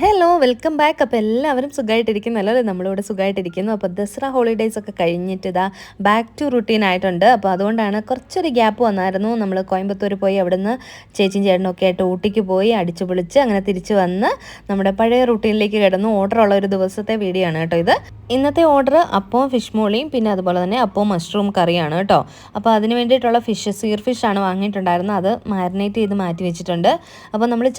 Hello welcome back. അപ്പോൾ എല്ലാവരും സുഖമായിട്ടിരിക്കുന്നല്ലോ. നമ്മളിവിടെ സുഖമായിട്ടിരിക്കുന്നു. അപ്പോൾ ദസറ ഹോളിഡേയ്സ് ഒക്കെ കഴിഞ്ഞിട്ട് ഇതാ ബാക്ക് ടു റുട്ടീൻ ആയിട്ടുണ്ട്. അപ്പോൾ അതുകൊണ്ടാണ് കുറച്ചൊരു ഗ്യാപ്പ് വന്നായിരുന്നു. നമ്മൾ കോയമ്പത്തൂർ പോയി അവിടുന്ന് ചേച്ചിയും ചേട്ടനൊക്കെ ആയിട്ട് ഊട്ടിക്ക് പോയി അടിച്ചു പൊളിച്ച് അങ്ങനെ തിരിച്ച് വന്ന് നമ്മുടെ പഴയ റുട്ടീനിലേക്ക് കിടന്നു. ഓർഡറുള്ള ഒരു ദിവസത്തെ വീഡിയോ ആണ് കേട്ടോ ഇത്. ഇന്നത്തെ ഓർഡർ അപ്പവും ഫിഷ് മോളിയും പിന്നെ അതുപോലെ തന്നെ അപ്പവും മഷ്റൂം കറിയാണ് കേട്ടോ. അപ്പോൾ അതിന് വേണ്ടിയിട്ടുള്ള സീർ ഫിഷാണ് വാങ്ങിയിട്ടുണ്ടായിരുന്നത്. അത് മാരിനേറ്റ് ചെയ്ത് മാറ്റി വെച്ചിട്ടുണ്ട്. അപ്പോൾ നമ്മൾ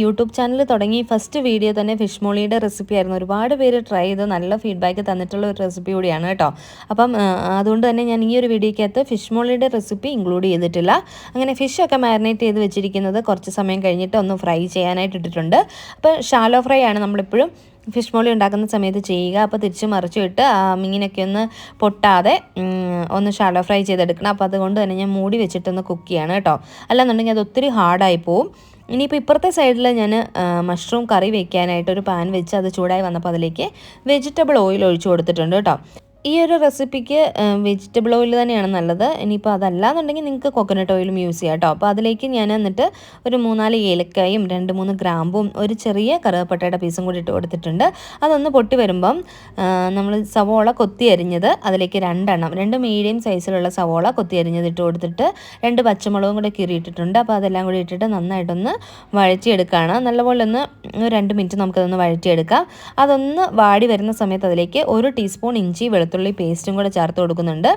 യൂട്യൂബ് ചാനൽ തുടങ്ങി ഫസ്റ്റ് വീഡിയോ തന്നെ ഫിഷ് മോളിയുടെ റെസിപ്പി ആയിരുന്നു. ഒരുപാട് പേര് ട്രൈ ചെയ്ത് നല്ല ഫീഡ്ബാക്ക് തന്നിട്ടുള്ള ഒരു റെസിപ്പി കൂടിയാണ് കേട്ടോ. അപ്പം അതുകൊണ്ട് തന്നെ ഞാൻ ഈ ഒരു വീഡിയോയ്ക്കകത്ത് ഫിഷ് മോളിയുടെ റെസിപ്പി ഇൻക്ലൂഡ് ചെയ്തിട്ടില്ല. അങ്ങനെ ഫിഷൊക്കെ മാരിനേറ്റ് ചെയ്ത് വെച്ചിരിക്കുന്നത് കുറച്ച് സമയം കഴിഞ്ഞിട്ട് ഒന്ന് ഫ്രൈ ചെയ്യാനായിട്ട് ഇട്ടിട്ടുണ്ട്. അപ്പോൾ ഷാലോ ഫ്രൈ ആണ് നമ്മളിപ്പോഴും ഫിഷ് മോളി ഉണ്ടാക്കുന്ന സമയത്ത് ചെയ്യുക. അപ്പോൾ തിരിച്ച് മറിച്ചു ഇട്ട് മീനൊക്കെ ഒന്ന് പൊട്ടാതെ ഒന്ന് ഷാലോ ഫ്രൈ ചെയ്തെടുക്കണം. അപ്പോൾ അതുകൊണ്ട് തന്നെ ഞാൻ മൂടി വെച്ചിട്ടൊന്ന് കുക്ക് ചെയ്യാണ് കേട്ടോ. അല്ലാന്നുണ്ടെങ്കിൽ അത് ഒത്തിരി ഹാർഡായി പോവും. ഇനിയിപ്പോൾ ഇപ്പുറത്തെ സൈഡിൽ ഞാൻ മഷ്റൂം കറി വയ്ക്കാനായിട്ട് ഒരു പാൻ വെച്ച് അത് ചൂടായി വന്നപ്പോൾ അതിലേക്ക് വെജിറ്റബിൾ ഓയിൽ ഒഴിച്ചു കൊടുത്തിട്ടുണ്ട് കേട്ടോ. ഈ ഒരു റെസിപ്പിക്ക് വെജിറ്റബിൾ ഓയിൽ തന്നെയാണ് നല്ലത്. ഇനിയിപ്പോൾ അതല്ലാന്നുണ്ടെങ്കിൽ നിങ്ങൾക്ക് കോക്കനട്ട് ഓയിലും യൂസ് ചെയ്യാം കേട്ടോ. അപ്പോൾ അതിലേക്ക് ഞാൻ എന്നിട്ട് ഒരു 3-4 ഏലക്കായും 2-3 ഗ്രാമ്പും ഒരു ചെറിയ കറുവപ്പട്ടയുടെ പീസും കൂടി ഇട്ട് കൊടുത്തിട്ടുണ്ട്. അതൊന്ന് പൊട്ടി വരുമ്പം നമ്മൾ സവോള കൊത്തി അരിഞ്ഞത് അതിലേക്ക് 2 മീഡിയം സൈസിലുള്ള സവോള കൊത്തി അരിഞ്ഞത് ഇട്ട് കൊടുത്തിട്ട് 2 പച്ചമുളകും കൂടെ കീറിയിട്ടിട്ടുണ്ട്. അപ്പോൾ അതെല്ലാം കൂടി ഇട്ടിട്ട് നന്നായിട്ടൊന്ന് വഴറ്റിയെടുക്കുകയാണ്. നല്ലപോലെ ഒന്ന് 2 മിനിറ്റ് നമുക്കതൊന്ന് വഴറ്റിയെടുക്കാം. അതൊന്ന് വാടി വരുന്ന സമയത്ത് അതിലേക്ക് 1 ടീസ്പൂൺ ഇഞ്ചി വെളുത്തുള്ളി പേസ്റ്റും കൂടെ ചേർത്ത് കൊടുക്കുന്നുണ്ട്.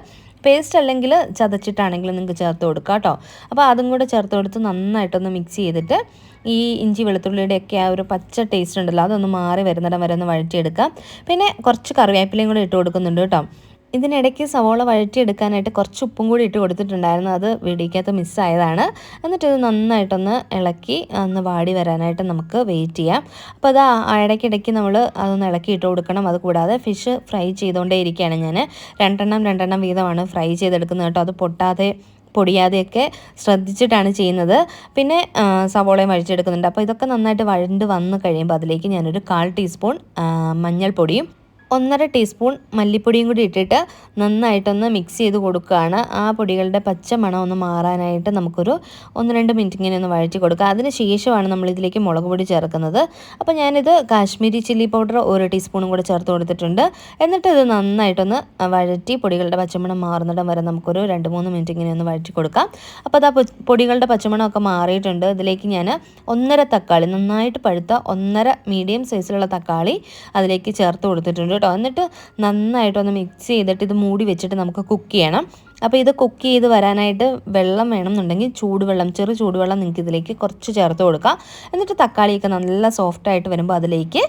പേസ്റ്റ് അല്ലെങ്കിൽ ചതച്ചിട്ടാണെങ്കിലും നിങ്ങൾക്ക് ചേർത്ത് കൊടുക്കാം കേട്ടോ. അപ്പോൾ അതും കൂടെ ചേർത്ത് കൊടുത്ത് നന്നായിട്ടൊന്ന് മിക്സ് ചെയ്തിട്ട് ഈ ഇഞ്ചി വെളുത്തുള്ളിയുടെയൊക്കെ ആ ഒരു പച്ച ടേസ്റ്റ് ഉണ്ടല്ലോ അതൊന്ന് മാറി വരുന്നിടം വരെ ഒന്ന് വഴറ്റിയെടുക്കാം. പിന്നെ കുറച്ച് കറിവേപ്പിലയും കൂടെ ഇട്ട് കൊടുക്കുന്നുണ്ട് കേട്ടോ. ഇതിനിടയ്ക്ക് സവോള വഴറ്റിയെടുക്കാനായിട്ട് കുറച്ച് ഉപ്പും കൂടി ഇട്ട് കൊടുത്തിട്ടുണ്ടായിരുന്നു. അത് വീഡിയോക്കകത്ത് മിസ്സായതാണ്. എന്നിട്ട് ഇത് നന്നായിട്ടൊന്ന് ഇളക്കി ഒന്ന് വാടി വരാനായിട്ട് നമുക്ക് വെയിറ്റ് ചെയ്യാം. അപ്പോൾ അത് ഇടയ്ക്കിടയ്ക്ക് നമ്മൾ അതൊന്ന് ഇളക്കി ഇട്ട് കൊടുക്കണം. അതുകൂടാതെ ഫിഷ് ഫ്രൈ ചെയ്തുകൊണ്ടേ ഇരിക്കുകയാണ് ഞാൻ. രണ്ടെണ്ണം വീതമാണ് ഫ്രൈ ചെയ്തെടുക്കുന്നത് കേട്ടോ. അത് പൊട്ടാതെ പൊടിയാതെയൊക്കെ ശ്രദ്ധിച്ചിട്ടാണ് ചെയ്യുന്നത്. പിന്നെ സവോളയും വഴിച്ചെടുക്കുന്നുണ്ട്. അപ്പോൾ ഇതൊക്കെ നന്നായിട്ട് വഴണ്ട് വന്ന് കഴിയുമ്പോൾ അതിലേക്ക് ഞാനൊരു 1/4 ടീസ്പൂൺ മഞ്ഞൾപ്പൊടിയും 1/2 ടീസ്പൂൺ മല്ലിപ്പൊടിയും കൂടി ഇട്ടിട്ട് നന്നായിട്ടൊന്ന് മിക്സ് ചെയ്ത് കൊടുക്കുകയാണ്. ആ പൊടികളുടെ പച്ച മണം ഒന്ന് മാറാനായിട്ട് നമുക്കൊരു 1-2 മിനിറ്റ് ഇങ്ങനെ ഒന്ന് വഴറ്റി കൊടുക്കുക. അതിന് ശേഷമാണ് നമ്മളിതിലേക്ക് മുളക് പൊടി ചേർക്കുന്നത്. അപ്പോൾ ഞാനിത് കാശ്മീരി ചില്ലി പൗഡർ 1 ടീസ്പൂണും കൂടെ ചേർത്ത് കൊടുത്തിട്ടുണ്ട്. എന്നിട്ട് ഇത് നന്നായിട്ടൊന്ന് വഴറ്റി പൊടികളുടെ പച്ചമണം മാറുന്നിടം വരെ നമുക്കൊരു 2-3 മിനിറ്റ് ഇങ്ങനെ ഒന്ന് വഴറ്റി കൊടുക്കാം. അപ്പോൾ അത് പൊടികളുടെ പച്ചമണമൊക്കെ മാറിയിട്ടുണ്ട്. ഇതിലേക്ക് ഞാൻ 1.5 തക്കാളി, നന്നായിട്ട് പഴുത്ത 1.5 മീഡിയം സൈസിലുള്ള തക്കാളി അതിലേക്ക് ചേർത്ത് കൊടുത്തിട്ടുണ്ട് കേട്ടോ. എന്നിട്ട് നന്നായിട്ടൊന്ന് മിക്സ് ചെയ്തിട്ട് ഇത് മൂടി വെച്ചിട്ട് നമുക്ക് കുക്ക് ചെയ്യണം. അപ്പോൾ ഇത് കുക്ക് ചെയ്ത് വരാനായിട്ട് വെള്ളം വേണമെന്നുണ്ടെങ്കിൽ ചെറു ചൂടുവെള്ളം നിങ്ങൾക്ക് ഇതിലേക്ക് കുറച്ച് ചേർത്ത് കൊടുക്കാം. എന്നിട്ട് തക്കാളിയൊക്കെ നല്ല സോഫ്റ്റായിട്ട് വരുമ്പോൾ അതിലേക്ക്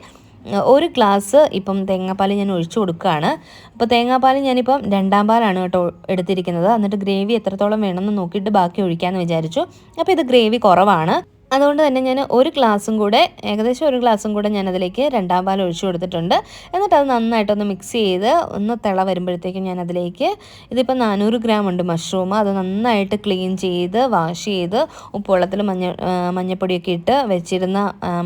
1 ഗ്ലാസ് ഇപ്പം തേങ്ങാപ്പാൽ ഞാൻ ഒഴിച്ചു കൊടുക്കുകയാണ്. അപ്പോൾ തേങ്ങാപ്പാൽ ഞാനിപ്പം 2-ാം പാലാണ് കേട്ടോ എടുത്തിരിക്കുന്നത്. എന്നിട്ട് ഗ്രേവി എത്രത്തോളം വേണമെന്ന് നോക്കിയിട്ട് ബാക്കി ഒഴിക്കാമെന്ന് വിചാരിച്ചു. അപ്പോൾ ഇത് ഗ്രേവി കുറവാണ്. അതുകൊണ്ട് തന്നെ ഞാൻ ഏകദേശം 1 ഗ്ലാസും കൂടെ ഞാനതിലേക്ക് 2-ാം പാൽ ഒഴിച്ചു കൊടുത്തിട്ടുണ്ട്. എന്നിട്ട് അത് നന്നായിട്ടൊന്ന് മിക്സ് ചെയ്ത് ഒന്ന് തിള വരുമ്പോഴത്തേക്കും ഞാനതിലേക്ക് ഇതിപ്പോൾ 400 ഗ്രാം ഉണ്ട് മഷ്റൂം. അത് നന്നായിട്ട് ക്ലീൻ ചെയ്ത് വാഷ് ചെയ്ത് ഉപ്പുവെള്ളത്തിൽ മഞ്ഞപ്പൊടിയൊക്കെ ഇട്ട് വെച്ചിരുന്ന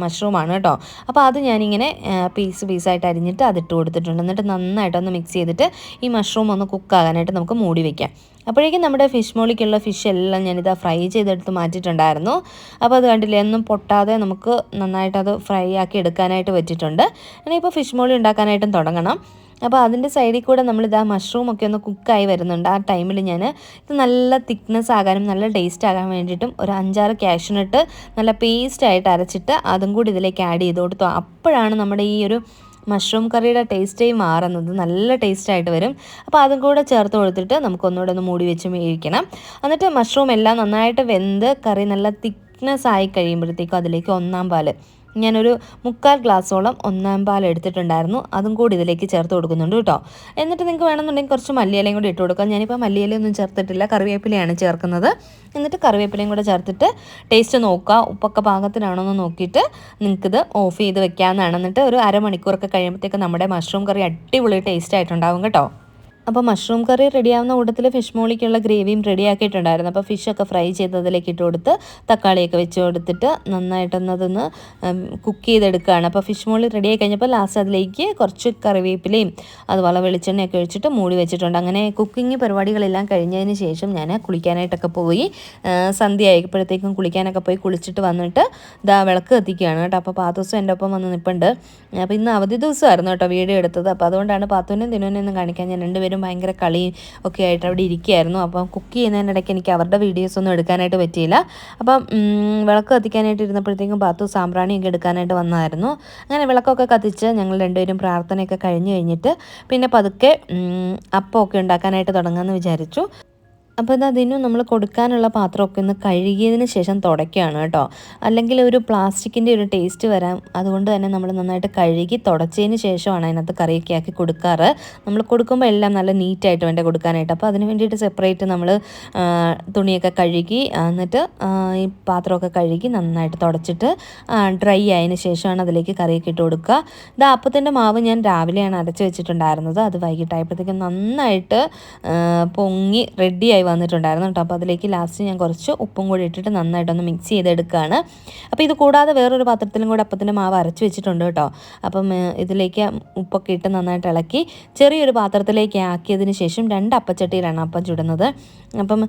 മഷ്റൂമാണ് കേട്ടോ. അപ്പോൾ അത് ഞാനിങ്ങനെ പീസായിട്ട് അരിഞ്ഞിട്ട് അതിട്ട് കൊടുത്തിട്ടുണ്ട്. എന്നിട്ട് നന്നായിട്ടൊന്ന് മിക്സ് ചെയ്തിട്ട് ഈ മഷ്റൂം ഒന്ന് കുക്കാകാനായിട്ട് നമുക്ക് മൂടി വയ്ക്കാം. അപ്പോഴേക്കും നമ്മുടെ ഫിഷ് മോളിക്കുള്ള ഫിഷ് എല്ലാം ഞാനിതാ ഫ്രൈ ചെയ്തെടുത്ത് മാറ്റിയിട്ടുണ്ടായിരുന്നു. അപ്പോൾ അത് കണ്ടില്ലേ, ഒന്നും പൊട്ടാതെ നമുക്ക് നന്നായിട്ട് അത് ഫ്രൈ ആക്കി എടുക്കാനായിട്ട് പറ്റിയിട്ടുണ്ട്. ഇനിയിപ്പോൾ ഫിഷ് മോളി ഉണ്ടാക്കാനായിട്ടും തുടങ്ങണം. അപ്പോൾ അതിൻ്റെ സൈഡിൽ കൂടെ നമ്മളിതാ മഷ്റൂമൊക്കെ ഒന്ന് കുക്കായി വരുന്നുണ്ട്. ആ ടൈമിൽ ഞാൻ ഇത് നല്ല തിക്നെസ് ആകാനും നല്ല ടേസ്റ്റ് ആകാൻ വേണ്ടിയിട്ടും ഒരു 5-6 കാഷ്യൂനട്ട് നല്ല പേസ്റ്റായിട്ട് അരച്ചിട്ട് അതും കൂടി ഇതിലേക്ക് ആഡ് ചെയ്ത് കൊടുത്തു. അപ്പോഴാണ് നമ്മുടെ ഈ ഒരു മഷ്റൂം കറിയുടെ ടേസ്റ്റേ മാറുന്നത്. നല്ല ടേസ്റ്റായിട്ട് വരും. അപ്പോൾ അതും കൂടെ ചേർത്ത് കൊടുത്തിട്ട് നമുക്കൊന്നുകൂടെ ഒന്ന് മൂടി വെച്ച് വേവിക്കണം. എന്നിട്ട് മഷ്റൂം എല്ലാം നന്നായിട്ട് വെന്ത് കറി നല്ല തിക്നെസ് ആയി കഴിയുമ്പോഴത്തേക്കും അതിലേക്ക് 1-ാം പാൽ ഞാനൊരു 3/4 ഗ്ലാസോളം 1-ാം പാൽ എടുത്തിട്ടുണ്ടായിരുന്നു. അതും കൂടി ഇതിലേക്ക് ചേർത്ത് കൊടുക്കുന്നുണ്ട് കേട്ടോ. എന്നിട്ട് നിങ്ങൾക്ക് വേണമെന്നുണ്ടെങ്കിൽ കുറച്ച് മല്ലിയിലയും കൂടി ഇട്ട് കൊടുക്കാം. ഞാനിപ്പോൾ മല്ലിയിലയൊന്നും ചേർത്തിട്ടില്ല, കറിവേപ്പിലയാണ് ചേർക്കുന്നത്. എന്നിട്ട് കറിവേപ്പിലയും കൂടെ ചേർത്തിട്ട് ടേസ്റ്റ് നോക്കുക. ഉപ്പൊക്കെ പാകത്തിനാണോ എന്ന് നോക്കിയിട്ട് നിങ്ങൾക്കിത് ഓഫ് ചെയ്ത് വെക്കാവുന്നതാണ്. എന്നിട്ട് ഒരു അരമണിക്കൂറൊക്കെ കഴിയുമ്പോഴത്തേക്ക് നമ്മുടെ മഷ്റൂം കറി അടിപൊളി ടേസ്റ്റ് ആയിട്ടുണ്ടാവും കേട്ടോ. അപ്പോൾ മഷ്റൂം കറി റെഡിയാവുന്ന കൂട്ടത്തിൽ ഫിഷ് മോളിക്കുള്ള ഗ്രേവിയും റെഡിയാക്കിയിട്ടുണ്ടായിരുന്നു. അപ്പോൾ ഫിഷൊക്കെ ഫ്രൈ ചെയ്തതിലേക്ക് ഇട്ട് കൊടുത്ത് തക്കാളിയൊക്കെ വെച്ച് കൊടുത്തിട്ട് നന്നായിട്ടൊന്നതൊന്ന് കുക്ക് ചെയ്തെടുക്കുകയാണ്. അപ്പോൾ ഫിഷ് മോളി റെഡിയായി കഴിഞ്ഞപ്പോൾ ലാസ്റ്റ് അതിലേക്ക് കുറച്ച് കറിവേപ്പിലയും അതുപോലെ വെളിച്ചെണ്ണയൊക്കെ ഒഴിച്ചിട്ട് മൂടി വെച്ചിട്ടുണ്ട്. അങ്ങനെ കുക്കിംഗ് പരിപാടികളെല്ലാം കഴിഞ്ഞതിന് ശേഷം ഞാൻ കുളിക്കാനായിട്ടൊക്കെ പോയി. സന്ധ്യ ആയപ്പോഴത്തേക്കും കുളിക്കാനൊക്കെ പോയി കുളിച്ചിട്ട് വന്നിട്ട് വിളക്ക് കത്തിക്കുകയാണ് കേട്ടോ. അപ്പോൾ പാത്തൂസും എൻ്റെ ഒപ്പം വന്ന് നിൽപ്പുണ്ട്. അപ്പോൾ ഇന്ന് അവധി ദിവസമായിരുന്നു കേട്ടോ വീഡിയോ എടുത്തത്. അപ്പോൾ അതുകൊണ്ടാണ് പാത്തൂനും ദിനുവിനെയൊന്നും കാണിക്കാൻ ഞാൻ രണ്ടുപേരും ഭയങ്കര കളിയും ഒക്കെ ആയിട്ട് അവിടെ ഇരിക്കുകയായിരുന്നു. അപ്പം കുക്ക് ചെയ്യുന്നതിനിടയ്ക്ക് എനിക്ക് അവരുടെ വീഡിയോസൊന്നും എടുക്കാനായിട്ട് പറ്റിയില്ല. അപ്പം വിളക്ക് കത്തിക്കാനായിട്ട് ഇരുന്നപ്പോഴത്തേക്കും പാത്തു സാമ്പ്രാണിയൊക്കെ എടുക്കാനായിട്ട് വന്നായിരുന്നു. അങ്ങനെ വിളക്കൊക്കെ കത്തിച്ച് ഞങ്ങൾ രണ്ടുപേരും പ്രാർത്ഥനയൊക്കെ കഴിഞ്ഞ് കഴിഞ്ഞിട്ട് പിന്നെ പതുക്കെ അപ്പമൊക്കെ ഉണ്ടാക്കാനായിട്ട് തുടങ്ങാമെന്ന് വിചാരിച്ചു. അപ്പോൾ അതിനും നമ്മൾ കൊടുക്കാനുള്ള പാത്രമൊക്കെ ഒന്ന് കഴുകിയതിന് ശേഷം തുടയ്ക്കുകയാണ് കേട്ടോ. അല്ലെങ്കിൽ ഒരു പ്ലാസ്റ്റിക്കിൻ്റെ ഒരു ടേസ്റ്റ് വരാം. അതുകൊണ്ട് തന്നെ നമ്മൾ നന്നായിട്ട് കഴുകി തുടച്ചതിന് ശേഷമാണ് അതിനകത്ത് കറിയൊക്കെ ആക്കി കൊടുക്കാറ്. നമ്മൾ കൊടുക്കുമ്പോൾ എല്ലാം നല്ല നീറ്റായിട്ട് വേണ്ട കൊടുക്കാനായിട്ട്. അപ്പോൾ അതിന് വേണ്ടിയിട്ട് സെപ്പറേറ്റ് നമ്മൾ തുണിയൊക്കെ കഴുകി എന്നിട്ട് ഈ പാത്രമൊക്കെ കഴുകി നന്നായിട്ട് തുടച്ചിട്ട് ഡ്രൈ ആയതിന് ശേഷമാണ് അതിലേക്ക് കറിയൊക്കെ ഇട്ട് കൊടുക്കുക. അപ്പത്തിൻ്റെ മാവ് ഞാൻ രാവിലെയാണ് അരച്ച് വെച്ചിട്ടുണ്ടായിരുന്നത്. അത് വൈകിട്ടായപ്പോഴത്തേക്കും നന്നായിട്ട് പൊങ്ങി റെഡിയായി വന്നിട്ടുണ്ടായിരുന്നു കേട്ടോ. അപ്പോൾ അതിലേക്ക് ലാസ്റ്റ് ഞാൻ കുറച്ച് ഉപ്പും കൂടി ഇട്ടിട്ട് നന്നായിട്ടൊന്ന് മിക്സ് ചെയ്തെടുക്കുകയാണ്. അപ്പോൾ ഇത് കൂടാതെ വേറൊരു പാത്രത്തിലും കൂടെ അപ്പത്തിൻ്റെ മാവ് അരച്ച് വെച്ചിട്ടുണ്ട് കേട്ടോ. അപ്പം ഇതിലേക്ക് ഉപ്പൊക്കെ ഇട്ട് നന്നായിട്ട് ഇളക്കി ചെറിയൊരു പാത്രത്തിലേക്ക് ആക്കിയതിന് ശേഷം 2 അപ്പച്ചട്ടിയിലാണ് അപ്പം ചുടുന്നത്. അപ്പം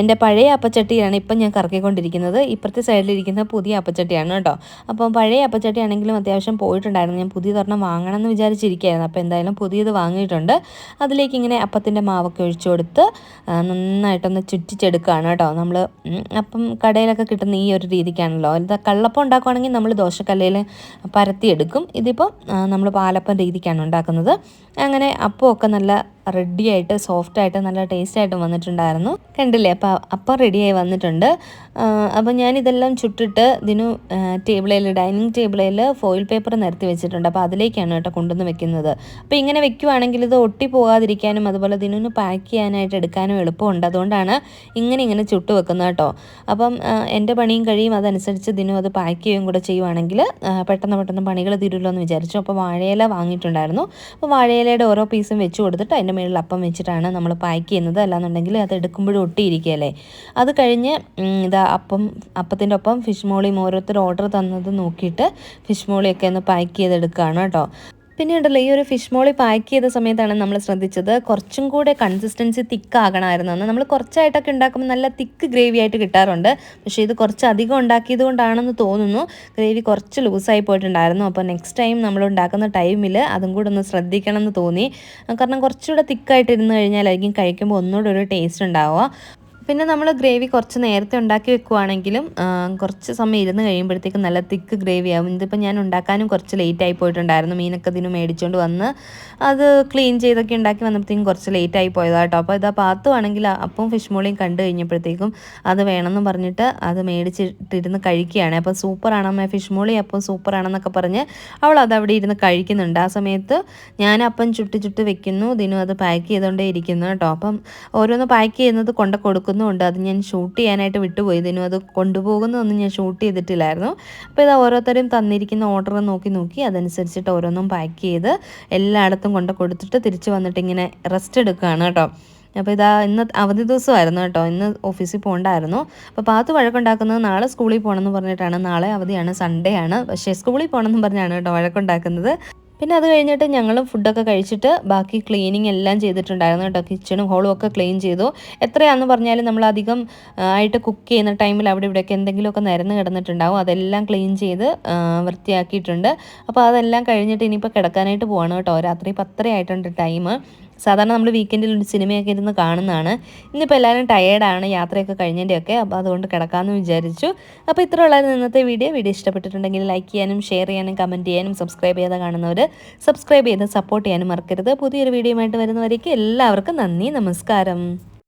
എൻ്റെ പഴയ അപ്പച്ചട്ടിയാണ് ഇപ്പം ഞാൻ കറക്കിക്കൊണ്ടിരിക്കുന്നത്. ഇപ്പുറത്തെ സൈഡിലിരിക്കുന്ന പുതിയ അപ്പച്ചട്ടിയാണ് കേട്ടോ. അപ്പം പഴയ അപ്പച്ചട്ടി ആണെങ്കിലും അത്യാവശ്യം പോയിട്ടുണ്ടായിരുന്നു. ഞാൻ പുതിയതൊരെണ്ണം വാങ്ങണം എന്ന് വിചാരിച്ചിരിക്കുകയായിരുന്നു. അപ്പോൾ എന്തായാലും പുതിയത് വാങ്ങിയിട്ടുണ്ട്. അതിലേക്ക് ഇങ്ങനെ അപ്പത്തിൻ്റെ മാവൊക്കെ ഒഴിച്ചു കൊടുത്ത് നന്നായിട്ടൊന്ന് ചുറ്റിച്ചെടുക്കുകയാണ് കേട്ടോ. നമ്മൾ അപ്പം കടയിലൊക്കെ കിട്ടുന്ന ഈ ഒരു രീതിക്കാണല്ലോ. ഇത് കള്ളപ്പം ഉണ്ടാക്കുകയാണെങ്കിൽ നമ്മൾ ദോശക്കല്ലയിൽ പരത്തിയെടുക്കും. ഇതിപ്പോൾ നമ്മൾ പാലപ്പം രീതിക്കാണ് ഉണ്ടാക്കുന്നത്. അങ്ങനെ അപ്പമൊക്കെ നല്ല റെഡിയായിട്ട് സോഫ്റ്റായിട്ട് നല്ല ടേസ്റ്റായിട്ട് വന്നിട്ടുണ്ടായിരുന്നു. കണ്ടില്ലേ? അപ്പം റെഡിയായി വന്നിട്ടുണ്ട്. അപ്പോൾ ഞാനിതെല്ലാം ചുട്ടിട്ട് ഡൈനിങ് ടേബിളിൽ ഫോയിൽ പേപ്പർ നിരത്തി വെച്ചിട്ടുണ്ട്. അപ്പോൾ അതിലേക്കാണ് കേട്ടോ കൊണ്ടുവന്ന് വെക്കുന്നത്. അപ്പോൾ ഇങ്ങനെ വെക്കുവാണെങ്കിൽ ഇത് ഒട്ടി പോകാതിരിക്കാനും അതുപോലെ ദിനുവിന് പാക്ക് ചെയ്യാനായിട്ട് എടുക്കാനും എളുപ്പമുണ്ട്. അതുകൊണ്ടാണ് ഇങ്ങനെ ചുട്ട് വെക്കുന്നത് കേട്ടോ. അപ്പം എൻ്റെ പണിയും കഴിയും, അതനുസരിച്ച് ദിനു അത് പാക്ക് ചെയ്യുകയും കൂടെ ചെയ്യുവാണെങ്കിൽ പെട്ടെന്ന് പണികൾ തീരുമല്ലോ എന്ന് വിചാരിച്ചു. അപ്പോൾ വാഴയില വാങ്ങിയിട്ടുണ്ടായിരുന്നു. അപ്പോൾ വാഴയിലയുടെ ഓരോ പീസും വെച്ച് കൊടുത്തിട്ട് അതിൻ്റെ മേളിൽ അപ്പം വെച്ചിട്ടാണ് നമ്മൾ പാക്ക് ചെയ്യുന്നത്. അല്ലാന്നുണ്ടെങ്കിൽ അത് എടുക്കുമ്പോഴും ഒട്ടിയിരിക്കുകയല്ലേ. അത് കഴിഞ്ഞ് അപ്പത്തിൻ്റെ ഒപ്പം ഫിഷ് മോളിയും ഓരോരുത്തർ ഓർഡർ തന്നത് നോക്കിയിട്ട് ഫിഷ് മോളിയൊക്കെ ഒന്ന് പാക്ക് ചെയ്തെടുക്കുകയാണ് കേട്ടോ. പിന്നെ ഉണ്ടല്ലോ, ഈ ഒരു ഫിഷ് മോളി പാക്ക് ചെയ്ത സമയത്താണ് നമ്മൾ ശ്രദ്ധിച്ചത് കുറച്ചും കൂടെ കൺസിസ്റ്റൻസി തിക്കാകണമായിരുന്നു എന്ന്. നമ്മൾ കുറച്ചായിട്ടൊക്കെ ഉണ്ടാക്കുമ്പോൾ നല്ല തിക്ക് ഗ്രേവി ആയിട്ട് കിട്ടാറുണ്ട്. പക്ഷേ ഇത് കുറച്ച് അധികം ഉണ്ടാക്കിയത് കൊണ്ടാണെന്ന് തോന്നുന്നു ഗ്രേവി കുറച്ച് ലൂസായി പോയിട്ടുണ്ടായിരുന്നു. അപ്പോൾ നെക്സ്റ്റ് ടൈം നമ്മൾ ഉണ്ടാക്കുന്ന ടൈമിൽ അതും കൂടെ ഒന്ന് ശ്രദ്ധിക്കണം എന്ന് തോന്നി. കാരണം കുറച്ചുകൂടെ തിക്കായിട്ട് ഇരുന്ന് കഴിഞ്ഞാലായിരിക്കും കഴിക്കുമ്പോൾ ഒന്നുകൂടെ ഒരു ടേസ്റ്റ് ഉണ്ടാവുക. പിന്നെ നമ്മൾ ഗ്രേവി കുറച്ച് നേരത്തെ ഉണ്ടാക്കി വെക്കുവാണെങ്കിലും കുറച്ച് സമയം ഇരുന്ന് കഴിയുമ്പോഴത്തേക്കും നല്ല തിക്ക് ഗ്രേവി ആവും. ഇതിപ്പോൾ ഞാൻ ഉണ്ടാക്കാനും കുറച്ച് ലേറ്റായി പോയിട്ടുണ്ടായിരുന്നു. മീനൊക്കെ ഇതിന് മേടിച്ചുകൊണ്ട് വന്ന് അത് ക്ലീൻ ചെയ്തൊക്കെ ഉണ്ടാക്കി വന്നപ്പോഴത്തേക്കും കുറച്ച് ലേറ്റായി പോയതാണ് കേട്ടോ. അപ്പോൾ പാത്തുവാണെങ്കിൽ അപ്പം ഫിഷ് മോളിയും കണ്ടു കഴിഞ്ഞപ്പോഴത്തേക്കും അത് വേണമെന്ന് പറഞ്ഞിട്ട് അത് മേടിച്ചിട്ടിരുന്ന് കഴിക്കുകയാണ്. അപ്പോൾ സൂപ്പറാണമ്മ ഫിഷ് മോളി, അപ്പം സൂപ്പറാണെന്നൊക്കെ പറഞ്ഞ് അവൾ അതവിടെ ഇരുന്ന് കഴിക്കുന്നുണ്ട്. ആ സമയത്ത് ഞാൻ അപ്പം ചുട്ട് വെക്കുന്നു, ദിനും അത് പാക്ക് ചെയ്തുകൊണ്ടേ ഇരിക്കുന്നു കേട്ടോ. അപ്പം ഓരോന്ന് പാക്ക് ചെയ്യുന്നത് കൊടുക്കുന്നു ഉണ്ട്. അത് ഞാൻ ഷൂട്ട് ചെയ്യാനായിട്ട് വിട്ടുപോയി. ഇതിനും അത് കൊണ്ടുപോകുന്നതൊന്നും ഞാൻ ഷൂട്ട് ചെയ്തിട്ടില്ലായിരുന്നു. അപ്പോൾ ഇത് ഓരോരുത്തരും തന്നിരിക്കുന്ന ഓർഡർ നോക്കി അതനുസരിച്ചിട്ട് ഓരോന്നും പാക്ക് ചെയ്ത് എല്ലായിടത്തും കൊടുത്തിട്ട് തിരിച്ച് വന്നിട്ട് ഇങ്ങനെ റെസ്റ്റ് എടുക്കുകയാണ് കേട്ടോ. അപ്പോൾ ഇന്ന് അവധി ദിവസമായിരുന്നു കേട്ടോ. ഇന്ന് ഓഫീസിൽ പോകണ്ടായിരുന്നു. അപ്പോൾ പാത്ത് വഴക്കുണ്ടാക്കുന്നത് നാളെ സ്കൂളിൽ പോകണമെന്ന് പറഞ്ഞിട്ടാണ്. നാളെ അവധിയാണ്, സൺഡേ ആണ്. പക്ഷേ സ്കൂളിൽ പോകണമെന്ന് പറഞ്ഞാണ് കേട്ടോ വഴക്കുണ്ടാക്കുന്നത്. പിന്നെ അത് കഴിഞ്ഞിട്ട് ഞങ്ങളും ഫുഡൊക്കെ കഴിച്ചിട്ട് ബാക്കി ക്ലീനിങ് എല്ലാം ചെയ്തിട്ടുണ്ടായിരുന്നു കേട്ടോ. കിച്ചണും ഹോളും ഒക്കെ ക്ലീൻ ചെയ്തു. എത്രയാണെന്ന് പറഞ്ഞാലും നമ്മൾ അധികം ആയിട്ട് കുക്ക് ചെയ്യുന്ന ടൈമിൽ അവിടെ ഇവിടെയൊക്കെ എന്തെങ്കിലുമൊക്കെ നിരന്ന് കിടന്നിട്ടുണ്ടാവും. അതെല്ലാം ക്ലീൻ ചെയ്ത് വൃത്തിയാക്കിയിട്ടുണ്ട്. അപ്പോൾ അതെല്ലാം കഴിഞ്ഞിട്ട് ഇനിയിപ്പോൾ കിടക്കാനായിട്ട് പോവാണ് കേട്ടോ. രാത്രി 10:30 ആയിട്ടുണ്ട് ടൈം. സാധാരണ നമ്മൾ വീക്കെൻഡിൽ ഒരു സിനിമയൊക്കെ ഇരുന്ന് കാണുന്നതാണ്. ഇന്നിപ്പോൾ എല്ലാവരും ടയേർഡാണ് യാത്രയൊക്കെ കഴിഞ്ഞതിൻ്റെയൊക്കെ. അപ്പോൾ അതുകൊണ്ട് കിടക്കാമെന്ന് വിചാരിച്ചു. അപ്പോൾ ഇത്ര ഉള്ളായിരുന്നു ഇന്നത്തെ വീഡിയോ ഇഷ്ടപ്പെട്ടിട്ടുണ്ടെങ്കിൽ ലൈക്ക് ചെയ്യാനും ഷെയർ ചെയ്യാനും കമൻറ്റ് ചെയ്യാനും സബ്സ്ക്രൈബ് ചെയ്ത് കാണുന്നവർ സബ്സ്ക്രൈബ് ചെയ്ത് സപ്പോർട്ട് ചെയ്യാനും മറക്കരുത്. പുതിയൊരു വീഡിയോയുമായിട്ട് വരുന്നവരേക്ക് എല്ലാവർക്കും നന്ദി, നമസ്കാരം.